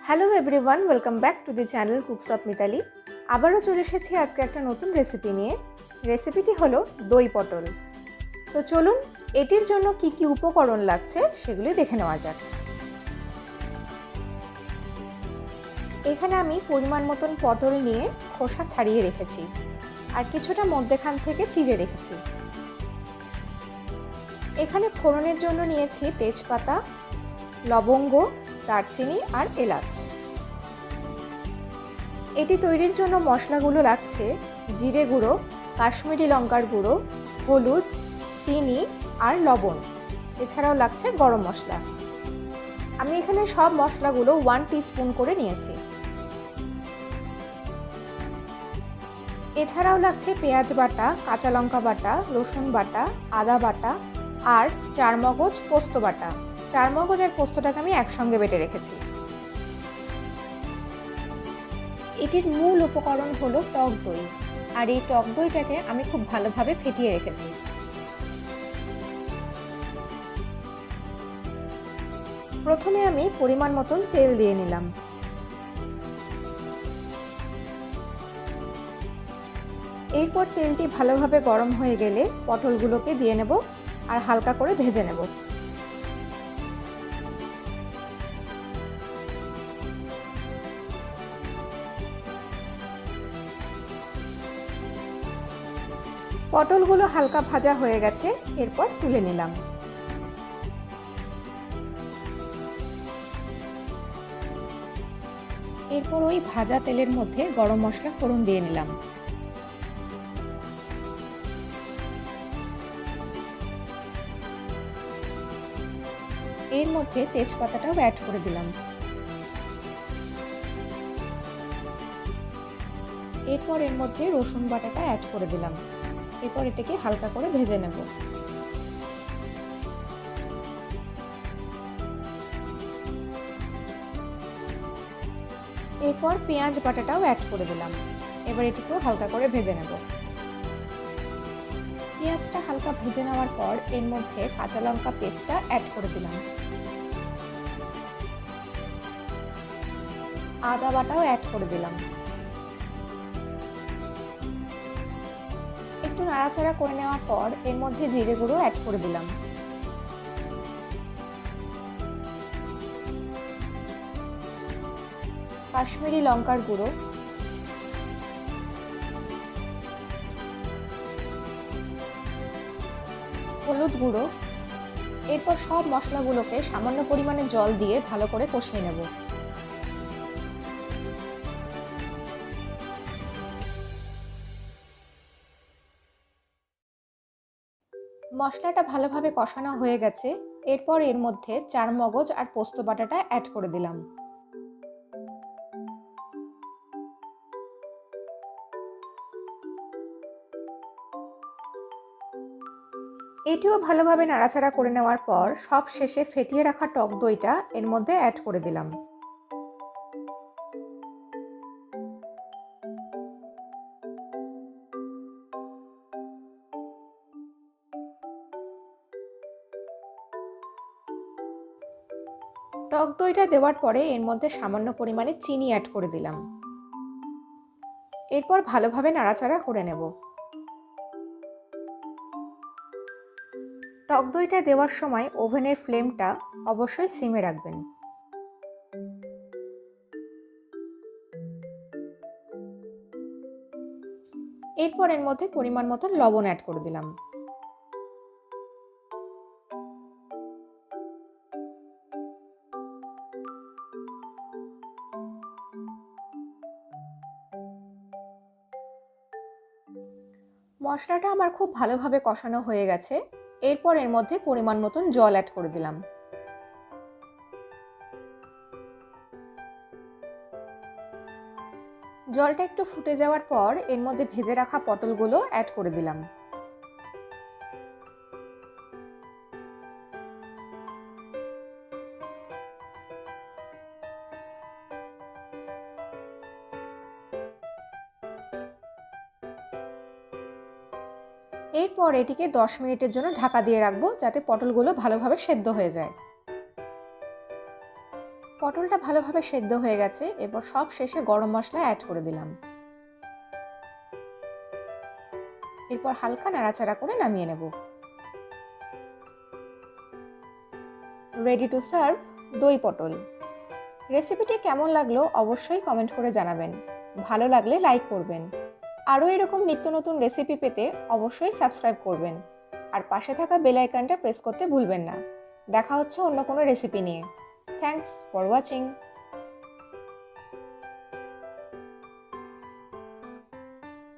Hello everyone, welcome back to the channel cooks of Mitali. আবারও চলে এসেছি আজকে একটা নতুন রেসিপি নিয়ে। রেসিপিটি হলো দই পটল। তো চলুন এটির জন্য কি কি উপকরণ লাগছে সেগুলি দেখে নেওয়া যাক। এখানে আমি পরিমাণ মতন পটল নিয়ে খোসা ছাড়িয়ে রেখেছি আর কিছুটা মধ্যেখান থেকে চিড়ে রেখেছি। এখানে ফোড়নের জন্য নিয়েছি তেজপাতা, লবঙ্গ, দারচিনি আর এলাচ। এটি তৈরির জন্য মশলাগুলো লাগছে জিরে গুঁড়ো, কাশ্মীরি লঙ্কার গুঁড়ো, হলুদ, চিনি আর লবণ। এছাড়াও লাগছে গরম মশলা। আমি এখানে সব মশলাগুলো 1 টিস্পুন করে নিয়েছি। এছাড়াও লাগছে পেঁয়াজ বাটা, কাঁচা লঙ্কা বাটা, রসুন বাটা, আদা বাটা আর চারমগজ পোস্ত বাটা। চারমগজ আর পোস্তটাকে আমি একসঙ্গে বেটে রেখেছি। এটির মূল উপকরণ হলো টক দই, আর এই টক দইটাকে আমি খুব ভালোভাবে ফেটিয়ে রেখেছি। প্রথমে আমি পরিমাণ মতন তেল দিয়ে নিলাম। এরপর তেলটি ভালোভাবে গরম হয়ে গেলে পটলগুলোকে দিয়ে নেব আর হালকা করে ভেজে নেব। পটলগুলো হালকা ভাজা হয়ে গেছে, এরপর তুলে নিলাম। এরপর ওই ভাজা তেলের মধ্যে গরম মশলা ফোড়ন দিয়ে নিলাম। এর মধ্যে তেজপাতাটাও অ্যাড করে দিলাম। এরপর এর মধ্যে রসুন বাটাটা অ্যাড করে দিলাম। এরপর এটাকে হালকা করে ভেজে নেব। এরপর পেঁয়াজ বাটাটাও অ্যাড করে দিলাম। এবার এটিকেও হালকা করে ভেজে নেব। পেঁয়াজটা হালকা ভেজে নেওয়ার পর এর মধ্যে কাঁচা লঙ্কা পেস্টটা অ্যাড করে দিলাম। আদা বাটাও অ্যাড করে দিলাম। একটু নাড়াচাড়া করে নেওয়ার পর এর মধ্যে জিরে গুঁড়ো অ্যাড করে দিলাম। কাশ্মীরি লঙ্কার গুঁড়ো, হলুদ গুঁড়ো। এরপর সব মশলাগুলোকে সামান্য পরিমাণে জল দিয়ে ভালো করে কষিয়ে নেব। মশলাটা ভালোভাবে কষানো হয়ে গেছে। এরপর এর মধ্যে চারমগজ আর পোস্ত বাটাটা অ্যাড করে দিলাম। এটিও ভালোভাবে নাড়াচাড়া করে নেওয়ার পর সব শেষে ফেটিয়ে রাখা টক দইটা এর মধ্যে অ্যাড করে দিলাম। টক দইটা দেওয়ার পরে এর মধ্যে সামান্য পরিমাণে চিনি অ্যাড করে দিলাম। এরপর ভালোভাবে নাড়াচাড়া করে নেব। টক দইটা দেওয়ার সময় ওভেনের ফ্লেমটা অবশ্যই সিমে রাখবেন। এরপর এর মধ্যে পরিমাণ মতো লবণ অ্যাড করে দিলাম। মশলাটা আমার খুব ভালোভাবে কষানো হয়ে গেছে। এরপর এর মধ্যে পরিমাণ মতন জল অ্যাড করে দিলাম। জলটা একটু ফুটে যাওয়ার পর এর মধ্যে ভেজে রাখা পটলগুলো অ্যাড করে দিলাম। এরপর এটিকে 10 মিনিটের জন্য ঢাকা দিয়ে রাখবো, যাতে পটলগুলো ভালোভাবে সেদ্ধ হয়ে যায়। পটলটা ভালোভাবে সেদ্ধ হয়ে গেছে, এরপর সব শেষে গরম মশলা অ্যাড করে দিলাম। এরপর হালকা নাড়াচাড়া করে নামিয়ে নেব। রেডি টু সার্ভ দই পটল। রেসিপিটি কেমন লাগলো অবশ্যই কমেন্ট করে জানাবেন। ভালো লাগলে লাইক করবেন। আরও এরকম নিত্য নতুন রেসিপি পেতে অবশ্যই সাবস্ক্রাইব করবেন আর পাশে থাকা বেল আইকনটা প্রেস করতে ভুলবেন না। দেখা হচ্ছে অন্য কোনো রেসিপি নিয়ে। Thanks for watching.